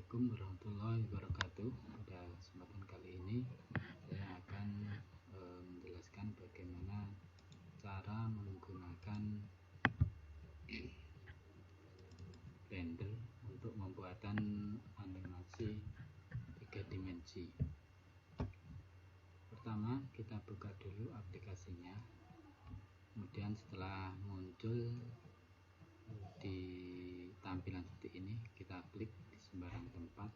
Assalamualaikum warahmatullahi wabarakatuh. Pada kesempatan kali ini saya akan menjelaskan bagaimana cara menggunakan Blender untuk pembuatan animasi 3 dimensi. Pertama, kita buka dulu aplikasinya. Kemudian setelah muncul di tampilan seperti ini, kita klik di sembarang tempat.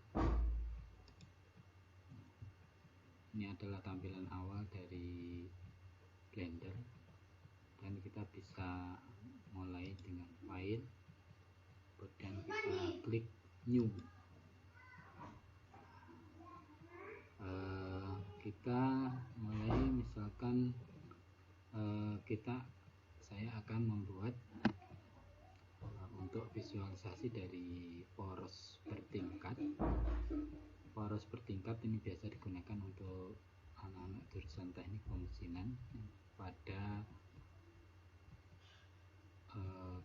Ini adalah tampilan awal dari Blender, dan kita bisa mulai dengan file, kemudian kita klik new. Kita mulai, misalkan saya akan membuat untuk visualisasi dari poros bertingkat. Poros bertingkat ini biasa digunakan untuk anak-anak jurusan teknik pemesinan pada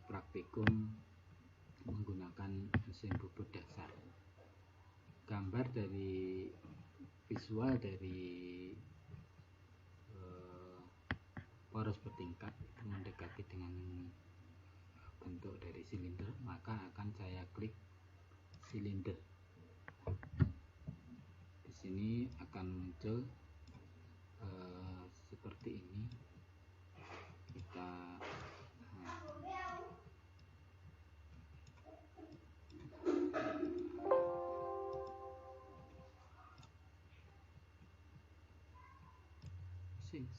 praktikum menggunakan mesin bubut dasar. Gambar dari visual dari poros bertingkat itu mendekati dengan bentuk dari silinder, maka akan saya klik silinder. Di sini akan muncul seperti ini.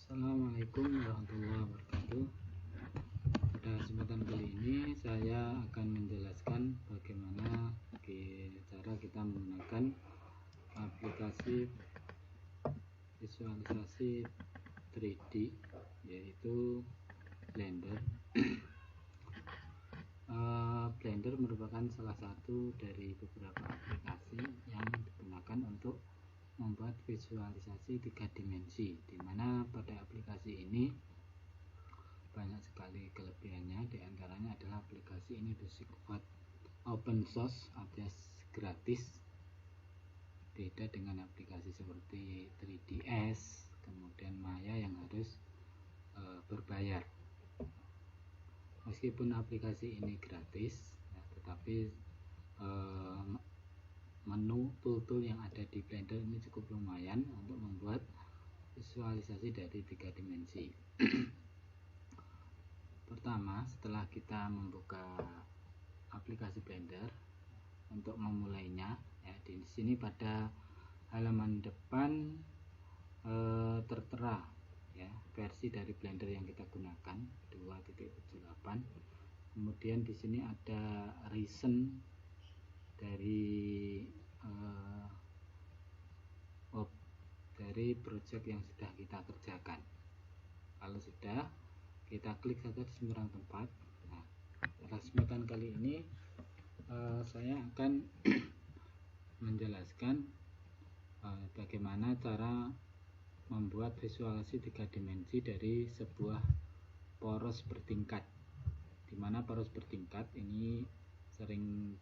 Assalamualaikum warahmatullahi wabarakatuh. Pada kesempatan kali ini saya akan menjelaskan bagaimana cara kita menggunakan aplikasi visualisasi 3D yaitu Blender. Blender merupakan salah satu dari beberapa aplikasi yang digunakan untuk membuat visualisasi 3 dimensi, di mana pada aplikasi ini banyak sekali kelebihannya. Di antaranya adalah aplikasi ini bersifat open source alias gratis, beda dengan aplikasi seperti 3ds kemudian Maya yang harus berbayar. Meskipun aplikasi ini gratis ya, tetapi menu tool-tool yang ada di Blender ini cukup lumayan untuk membuat visualisasi dari 3 dimensi. Pertama, setelah kita membuka aplikasi Blender, untuk memulainya ya, di sini pada halaman depan tertera ya versi dari Blender yang kita gunakan 2.78. Kemudian di sini ada recent dari project yang sudah kita kerjakan. Kalau sudah, kita klik saja di sembarang tempat. Nah, pada kesempatan kali ini saya akan menjelaskan bagaimana cara membuat visualisasi 3 dimensi dari sebuah poros bertingkat, di mana poros bertingkat ini sering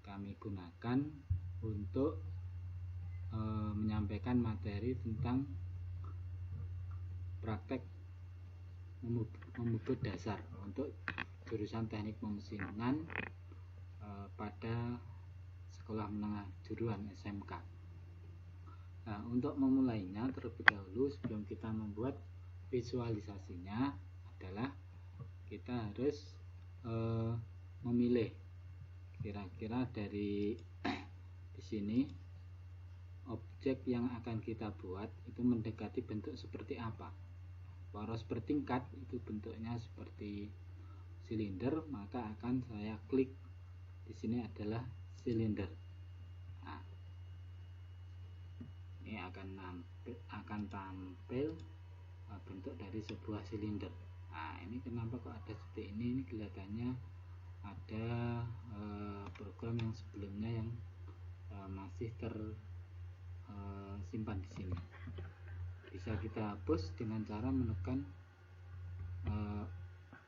kami gunakan untuk menyampaikan materi tentang praktek membubut dasar untuk jurusan teknik pemesinan pada sekolah menengah kejuruan SMK. Nah, untuk memulainya terlebih dahulu sebelum kita membuat visualisasinya adalah kita harus memilih kira-kira dari di sini objek yang akan kita buat itu mendekati bentuk seperti apa. Poros bertingkat itu bentuknya seperti silinder, maka akan saya klik di sini adalah silinder. Nah, ini akan tampil bentuk dari sebuah silinder. Nah, ini kenapa kok ada seperti ini? Ini kelihatannya ada program yang sebelumnya yang masih tersimpan di sini. Bisa kita hapus dengan cara menekan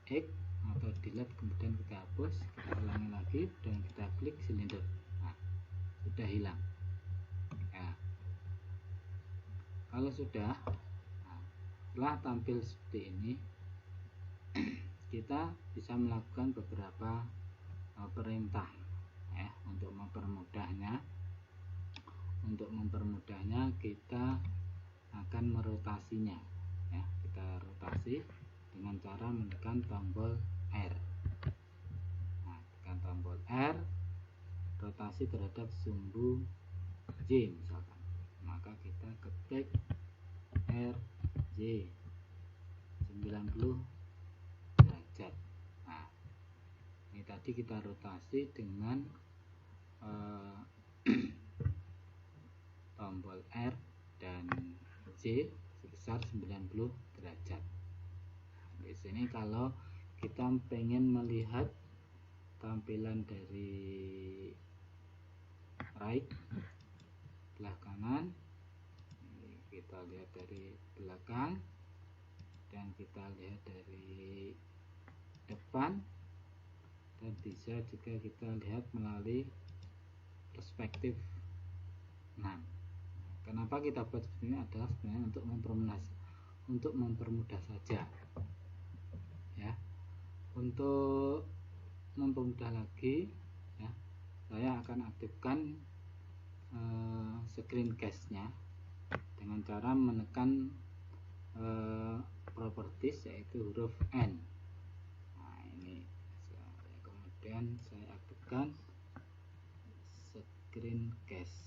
X atau delete, kemudian kita hapus, kita ulangi lagi dan kita klik silinder. Nah, sudah hilang. Ya. Kalau sudah, setelah tampil seperti ini, kita bisa melakukan beberapa perintah ya untuk mempermudahnya. Untuk mempermudahnya kita akan merotasinya ya. Kita rotasi dengan cara menekan tombol R. Nah, tekan tombol R, rotasi terhadap sumbu J misalkan, maka kita ketik RJ 90 derajat. Nah, ini tadi kita rotasi dengan tombol R dan J sebesar 90 derajat. Di sini kalau kita pengen melihat tampilan dari right belah kanan, kita lihat dari belakang dan kita lihat dari depan, dan bisa juga kita lihat melalui perspektif 6. Kenapa kita buat seperti ini adalah sebenarnya untuk mempermudah saja ya. Untuk mempermudah lagi ya, saya akan aktifkan screencast-nya dengan cara menekan properties yaitu huruf N. Nah, ini kemudian saya aktifkan screencast.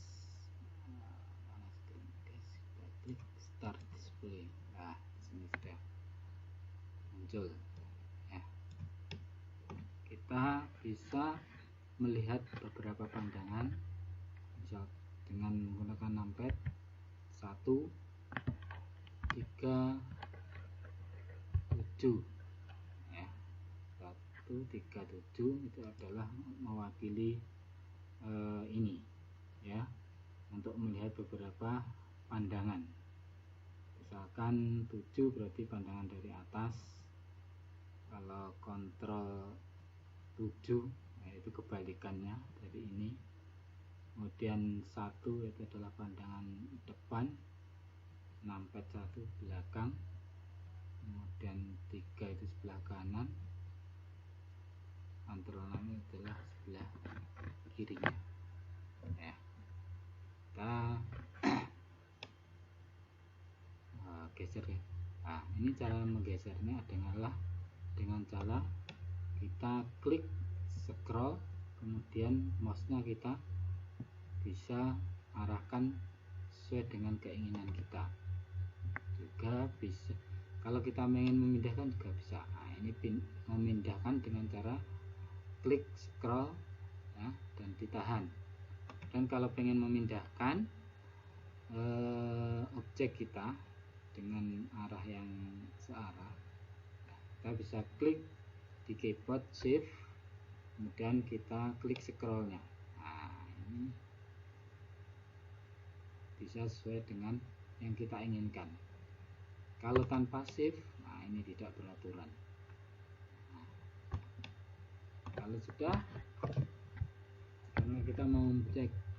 Mana screencast? Kita klik start display. Nah, di sini sudah muncul ya. Kita bisa melihat beberapa pandangan, misal dengan menggunakan numpad 1, 3, 7 ya. 1, 3, 7 itu adalah mewakili ini ya, untuk melihat beberapa pandangan. Misalkan 7 berarti pandangan dari atas. Kalau kontrol 7 itu kebalikannya dari ini. Kemudian 1 itu adalah pandangan depan, numpad 1 belakang, kemudian 3 itu sebelah kanan, kontrol 6 adalah sebelah kirinya ya. Kita geser ya. Nah, ini cara menggesernya adalah dengan cara kita klik scroll, kemudian mouse-nya kita bisa arahkan sesuai dengan keinginan kita. Juga bisa kalau kita ingin memindahkan juga bisa. Nah, ini memindahkan dengan cara klik scroll ya, dan ditahan. Dan kalau pengen memindahkan objek kita dengan arah yang searah, kita bisa klik di keyboard shift, kemudian kita klik scrollnya. Nah, ini bisa sesuai dengan yang kita inginkan. Kalau tanpa shift, nah ini tidak beraturan. Nah, kalau sudah, karena kita mau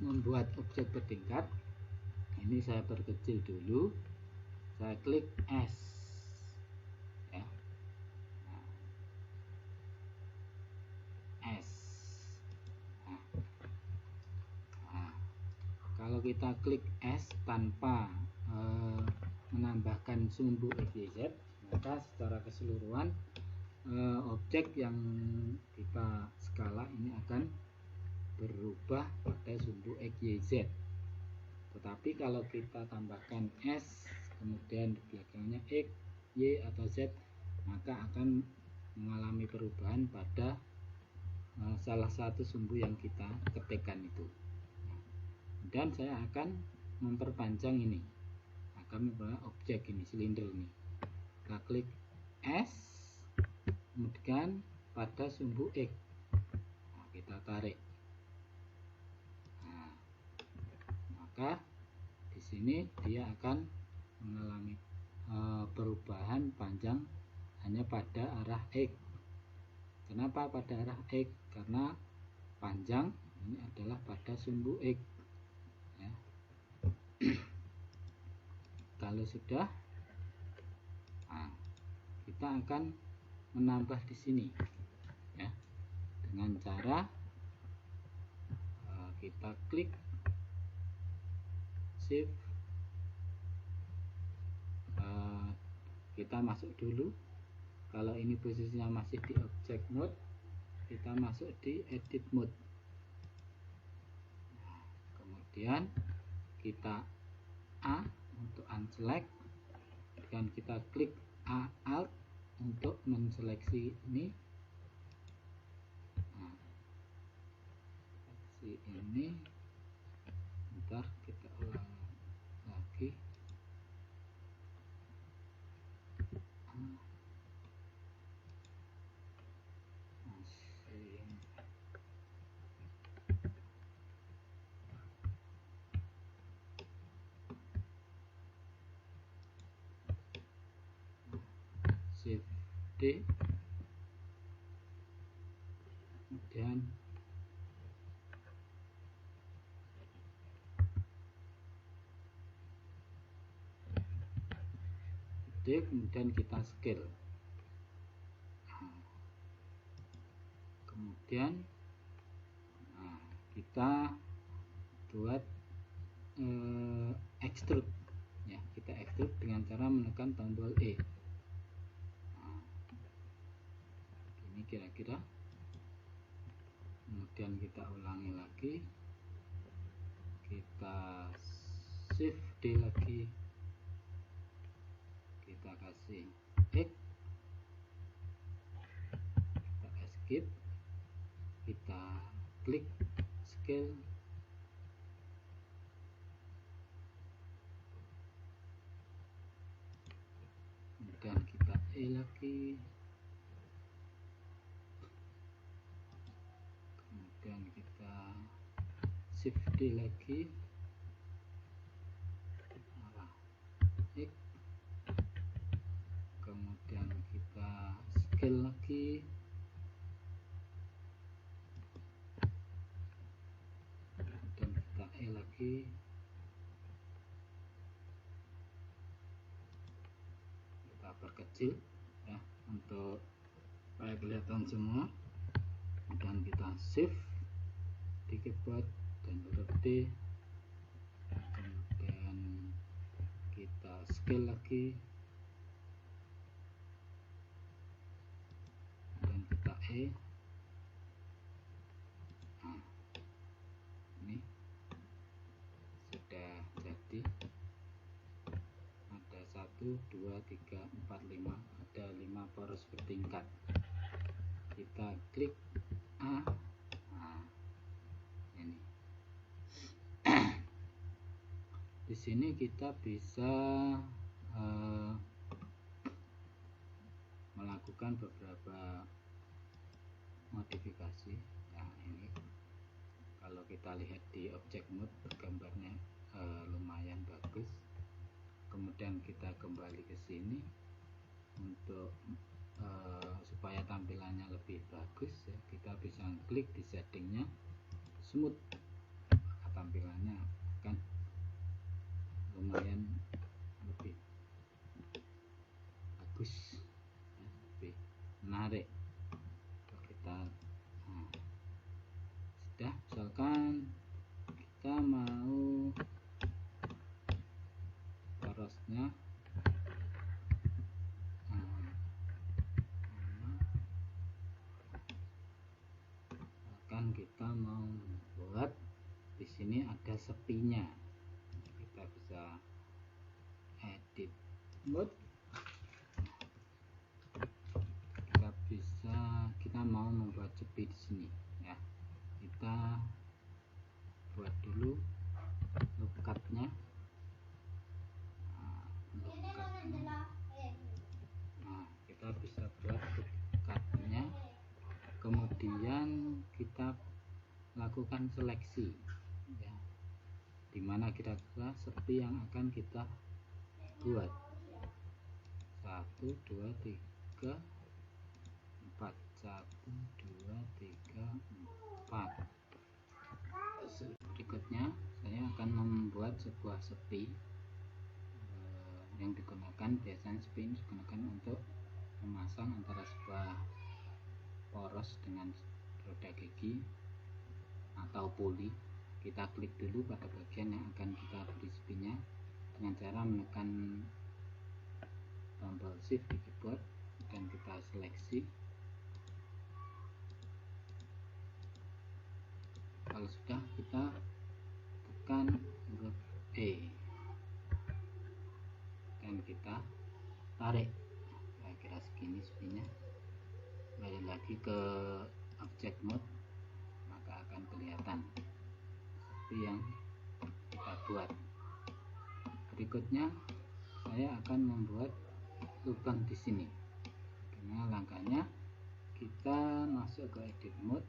membuat objek bertingkat, ini saya perkecil dulu, saya klik S ya. Nah, S. Nah, kalau kita klik S tanpa menambahkan sumbu XYZ, maka secara keseluruhan objek yang kita skala ini akan berubah pada sumbu XYZ. Tetapi kalau kita tambahkan S kemudian di belakangnya X, Y atau Z, maka akan mengalami perubahan pada salah satu sumbu yang kita ketikkan itu. Dan saya akan memperpanjang ini, akan memperpanjang objek ini, silinder ini. Kita klik S, kemudian pada sumbu X, nah, kita tarik. Nah, maka di sini dia akan mengalami perubahan panjang hanya pada arah X. Kenapa pada arah X? Karena panjang ini adalah pada sumbu X. Kalau sudah, nah, kita akan menambah di sini ya, dengan cara kita klik shift, kita masuk dulu. Kalau ini posisinya masih di object mode, kita masuk di edit mode. Nah, kemudian kita A untuk unselect, dan kita klik A Alt untuk menseleksi ini. Nah, seleksi ini, ntar kita ulang lagi. Shift D, kemudian D, kemudian kita scale. Kemudian kita buat extrude ya, kita extrude dengan cara menekan tombol E. Ini kira-kira. Kemudian kita ulangi lagi, kita shift D lagi, kita kasih X, kita escape, kita klik scale, kemudian kita E lagi, kemudian kita shift D lagi, X, kemudian kita scale lagi, kemudian kita E lagi, kita perkecil ya untuk supaya kelihatan semua. Dan kita shift di keyboard dan huruf D, kemudian kita scale lagi, dan kita E. Nah, ini sudah jadi. Ada 1, 2, 3, 4, 5, ada 5 poros bertingkat. Kita klik A. Nah, ini. Di sini kita bisa melakukan beberapa modifikasi. Nah, ini kalau kita lihat di object mode, gambarnya lumayan bagus. Kemudian kita kembali ke sini untuk supaya tampilannya lebih bagus ya, kita bisa klik di settingnya smooth, tampilannya akan lumayan lebih bagus ya, lebih menarik. Kita sudah, misalkan kita mau porosnya misalkan kita mau buat di sini ada sepinya, kita bisa edit mode, kita mau membuat sepi di sini ya, kita buat dulu look cut-nya. Nah, kita bisa buat look cut-nya, kemudian kita lakukan seleksi ya, dimana kira-kira sepi yang akan kita buat. 1, 2, 3, 4. 1, 2, 3, 4. Berikutnya saya akan membuat sebuah sepi yang digunakan biasanya seperti ini digunakan untuk memasang antara sebuah poros dengan roda gigi atau puli. Kita klik dulu pada bagian yang akan kita beri spinnya dengan cara menekan tombol shift di keyboard dan kita seleksi. Kalau sudah, kita tekan huruf E dan kita tarik kira-kira segini spinnya. Kembali lagi ke object mode, maka akan kelihatan seperti yang kita buat. Berikutnya saya akan membuat lubang di sini. Karena langkahnya kita masuk ke edit mode,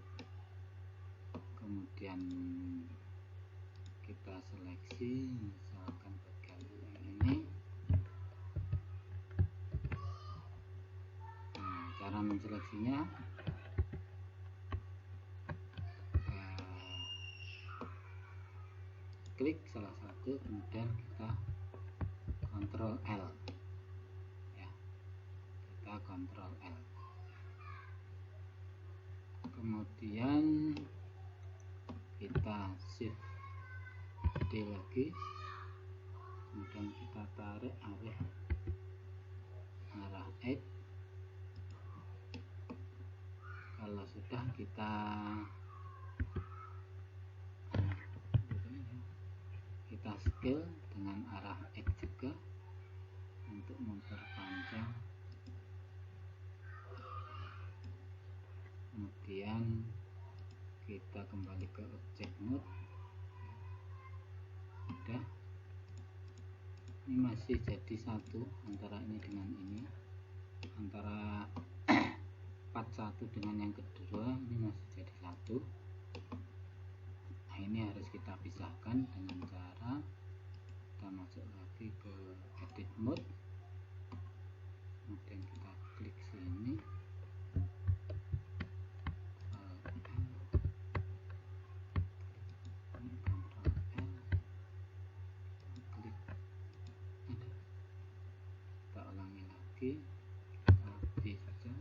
kemudian kita seleksi misalkan bagian yang ini. Nah, cara menseleksinya klik salah satu, kemudian kita Ctrl L ya, kita Ctrl L, kemudian kita shift D lagi, kemudian kita tarik arah X. Kalau sudah, kita scale dengan arah X juga untuk memperpanjang. Kemudian kita kembali ke object mode. Sudah, ini masih jadi satu antara ini dengan ini, antara part satu dengan yang kedua ini masih jadi satu. Nah, ini harus kita pisahkan dengan cara kita masuk lagi ke edit mode, kemudian kita klik sini, kita ulangi lagi, kita B saja.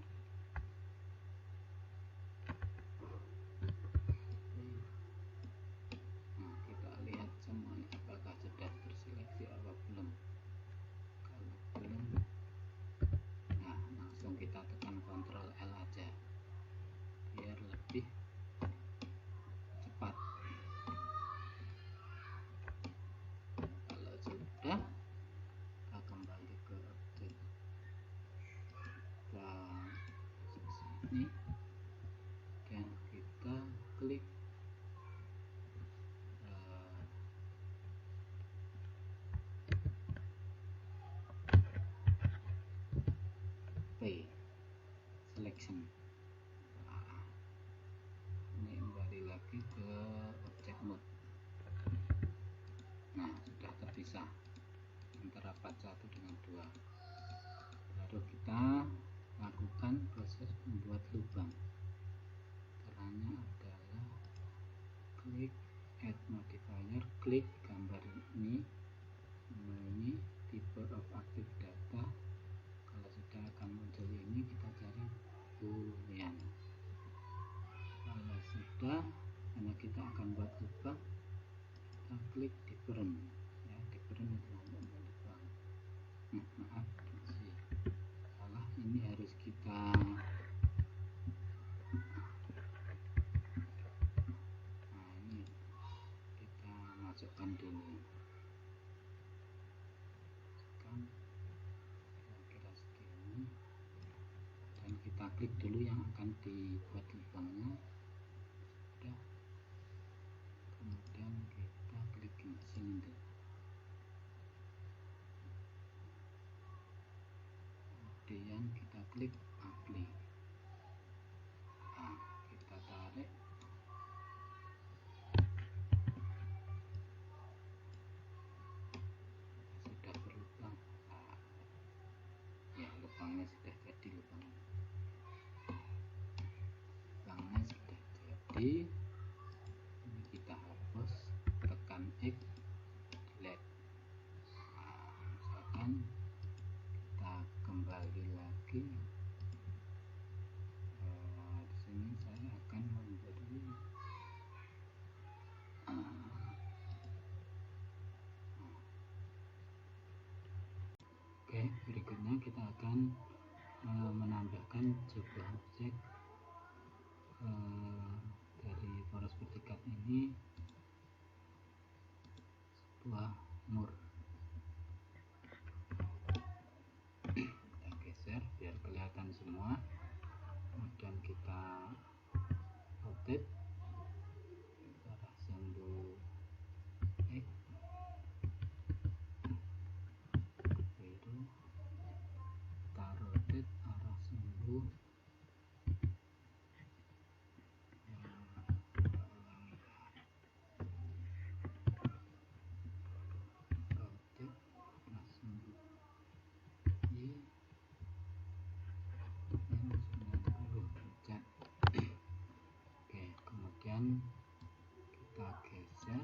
Nah, kita lihat semuanya apakah sudah terseleksi atau belum. Kalau belum, nah langsung kita tekan Ctrl L aja biar lebih cepat. Kalau sudah, kita kembali ke objek, kita masuk sini dan kita klik P selection. Nah, ini kembali lagi ke object mode. Nah, sudah terpisah antara part 1 dengan 2. Baru kita lakukan proses membuat lubang. Caranya adalah klik add modifier, klik gambar ini, type of active data. Kalau sudah akan muncul ini, kita cari boolean. Kalau sudah, karena kita akan buat lubang, kita klik different ya, different itu untuk lubang. Maaf, masih salah, ini harus kita ini kita masukkan dulu kan kira-kira segini, dan kita klik dulu yang akan dibuat lubangnya. Sudah, kemudian kita klik silinder, kemudian kita klik apply. Nah, kita tarik, sudah berlubang. Nah, ya, lubangnya sudah jadi, lubangnya sudah jadi. Ini kita hapus, tekan X, delete. Nah, misalkan berikutnya kita akan menambahkan sebuah objek dari poros bertingkat ini, sebuah mur. Kita geser biar kelihatan semua, kemudian kita rotate arah sumbu X itu, kita rotate arah sumbu kemudian kita geser,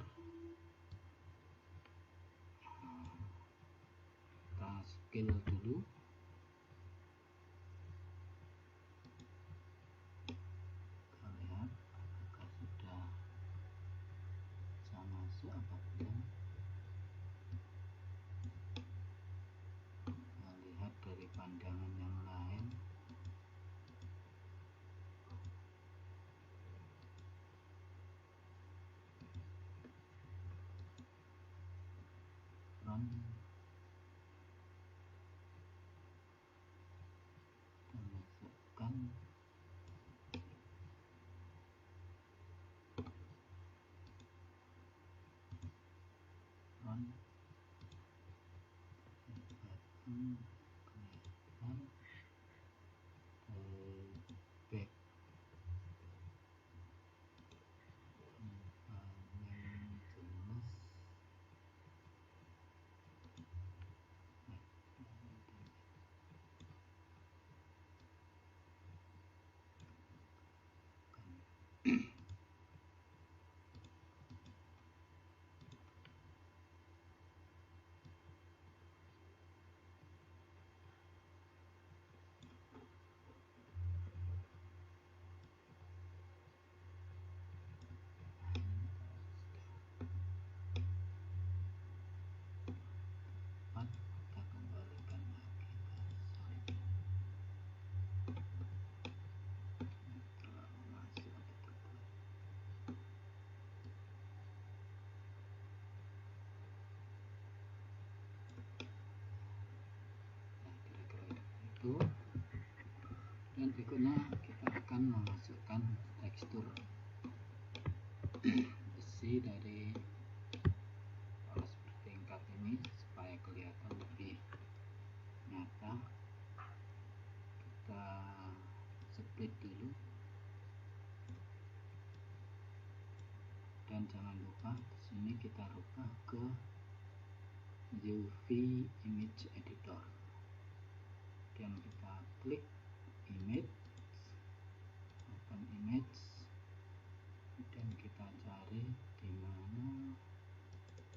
kita scale dulu, kita lihat apakah sudah bisa masuk apa belum. Kita lihat dari pandangan yang lain. Kita masukkan front, kelihatan back paling jelas. Kita kembalikan lagi ke slide. Terlalu masuk gitu. Nah, kira-kira itu. Dan berikutnya kita akan memasukkan tekstur besi dari poros bertingkat ini supaya kelihatan lebih nyata. Kita split dulu, dan jangan lupa di sini kita rubah ke UV image editor, dan kita klik image, open image, dan kita cari di mana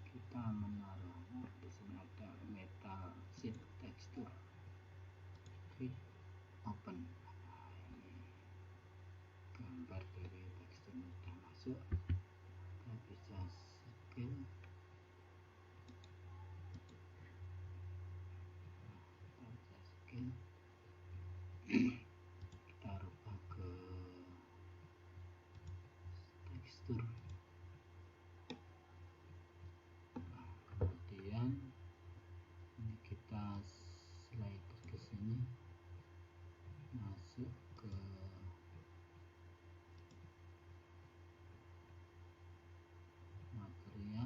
kita menaruh. Di sini ada metal sheet texture, klik open. Nah, ini gambar dari tekstur sudah masuk. Kita bisa scale, kita rubah ke tekstur. Nah, kemudian ini kita slider ke sini, masuk ke material,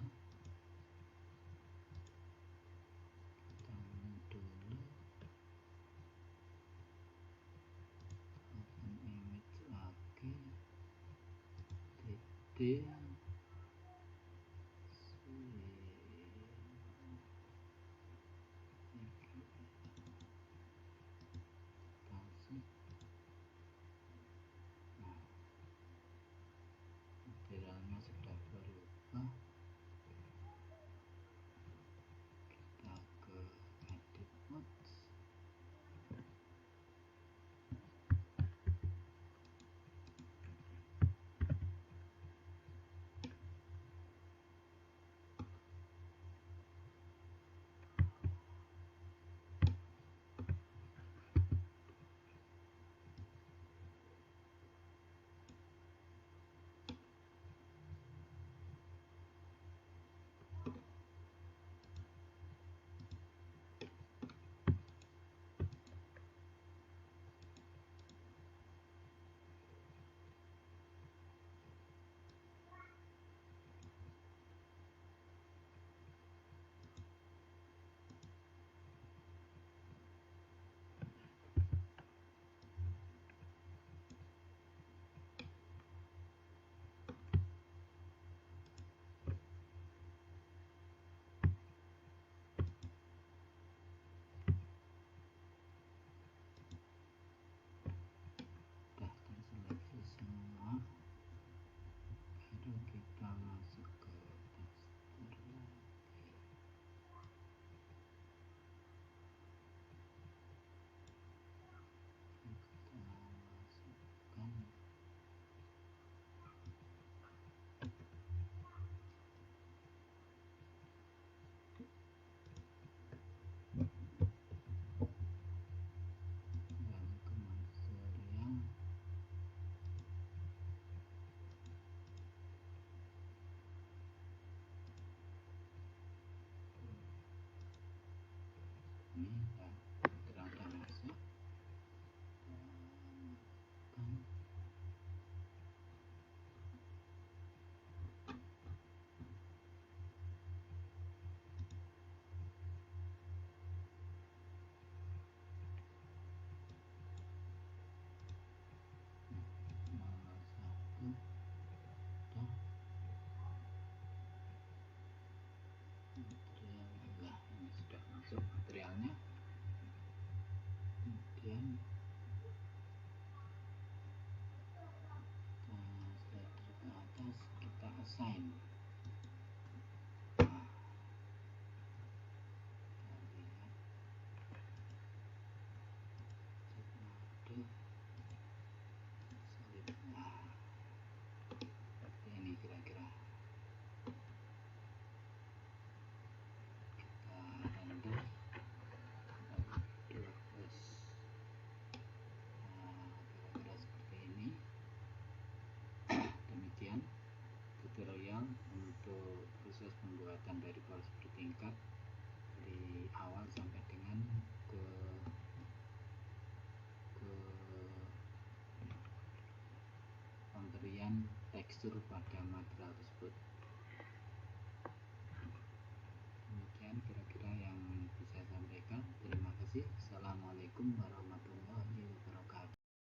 kita ini dulu, open image lagi, titik materialnya sudah berubah. Kita ke edit mode, tekstur pada material tersebut. Demikian kira-kira yang bisa saya sampaikan. Terima kasih. Assalamualaikum warahmatullahi wabarakatuh.